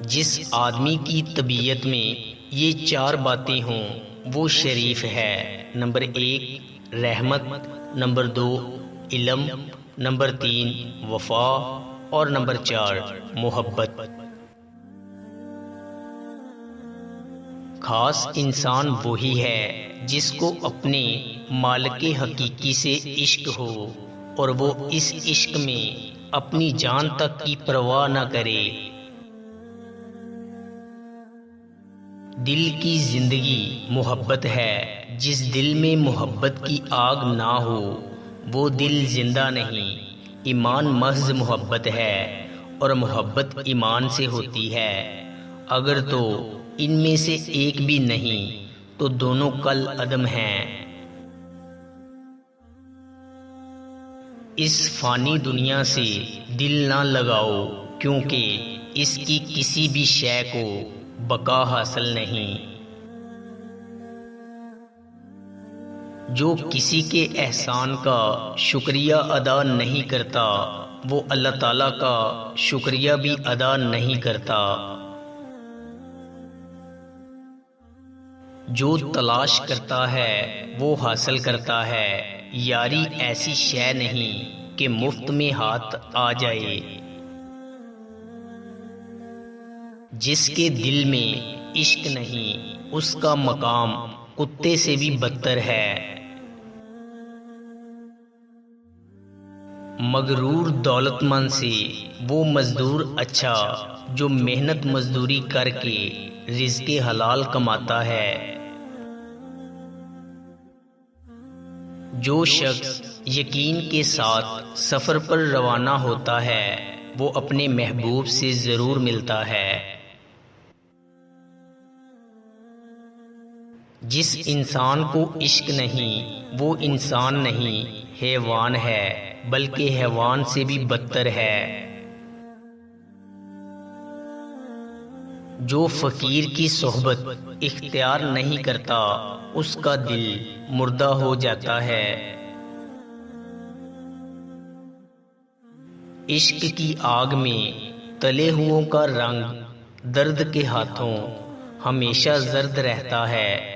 جس آدمی کی طبیعت میں یہ 4 باتیں ہوں وہ شریف ہے۔ نمبر 1 رحمت، نمبر 2 علم، نمبر 3 وفا اور نمبر 4 محبت۔ خاص انسان وہی ہے جس کو اپنے مالک حقیقی سے عشق ہو اور وہ اس عشق میں اپنی جان تک کی پرواہ نہ کرے۔ دل کی زندگی محبت ہے، جس دل میں محبت کی آگ نہ ہو وہ دل زندہ نہیں۔ ایمان محض محبت ہے اور محبت ایمان سے ہوتی ہے۔ اگر تو ان میں سے ایک بھی نہیں تو دونوں کل عدم ہیں۔ اس فانی دنیا سے دل نہ لگاؤ، کیونکہ اس کی کسی بھی شے کو بقا حاصل نہیں۔ جو کسی کے احسان کا شکریہ ادا نہیں کرتا وہ اللہ تعالیٰ کا شکریہ بھی ادا نہیں کرتا۔ جو تلاش کرتا ہے وہ حاصل کرتا ہے۔ یاری ایسی شے نہیں کہ مفت میں ہاتھ آ جائے۔ جس کے دل میں عشق نہیں اس کا مقام کتے سے بھی بدتر ہے۔ مغرور دولت مند سے وہ مزدور اچھا جو محنت مزدوری کر کے رزق حلال کماتا ہے۔ جو شخص یقین کے ساتھ سفر پر روانہ ہوتا ہے وہ اپنے محبوب سے ضرور ملتا ہے۔ جس انسان کو عشق نہیں وہ انسان نہیں، حیوان ہے، بلکہ حیوان سے بھی بدتر ہے۔ جو فقیر کی صحبت اختیار نہیں کرتا اس کا دل مردہ ہو جاتا ہے۔ عشق کی آگ میں تلے ہوئوں کا رنگ درد کے ہاتھوں ہمیشہ زرد رہتا ہے۔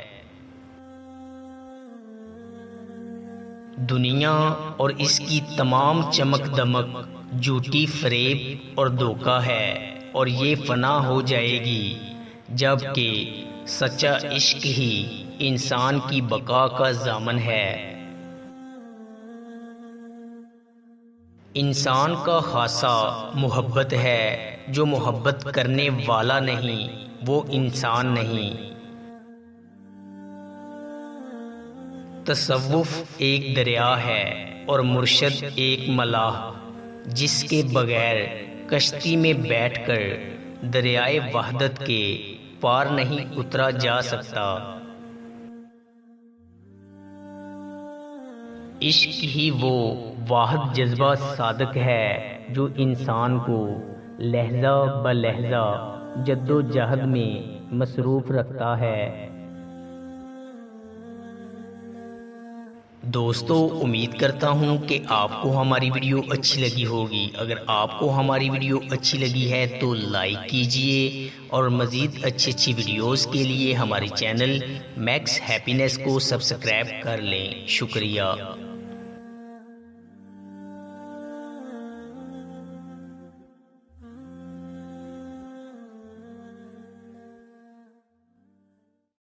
دنیا اور اس کی تمام چمک دمک جھوٹی فریب اور دھوکہ ہے اور یہ فنا ہو جائے گی، جبکہ سچا عشق ہی انسان کی بقا کا ضامن ہے۔ انسان کا خاصہ محبت ہے، جو محبت کرنے والا نہیں وہ انسان نہیں۔ تصوف ایک دریا ہے اور مرشد ایک ملاح، جس کے بغیر کشتی میں بیٹھ کر دریائے وحدت کے پار نہیں اترا جا سکتا۔ عشق ہی وہ واحد جذبہ صادق ہے جو انسان کو لہجہ بہ لہجہ جد و جہد میں مصروف رکھتا ہے۔ دوستو، امید کرتا ہوں کہ آپ کو ہماری ویڈیو اچھی لگی ہوگی۔ اگر آپ کو ہماری ویڈیو اچھی لگی ہے تو لائک کیجئے اور مزید اچھی ویڈیوز کے لیے ہمارے چینل میکس ہیپینس کو سبسکرائب کر لیں۔ شکریہ۔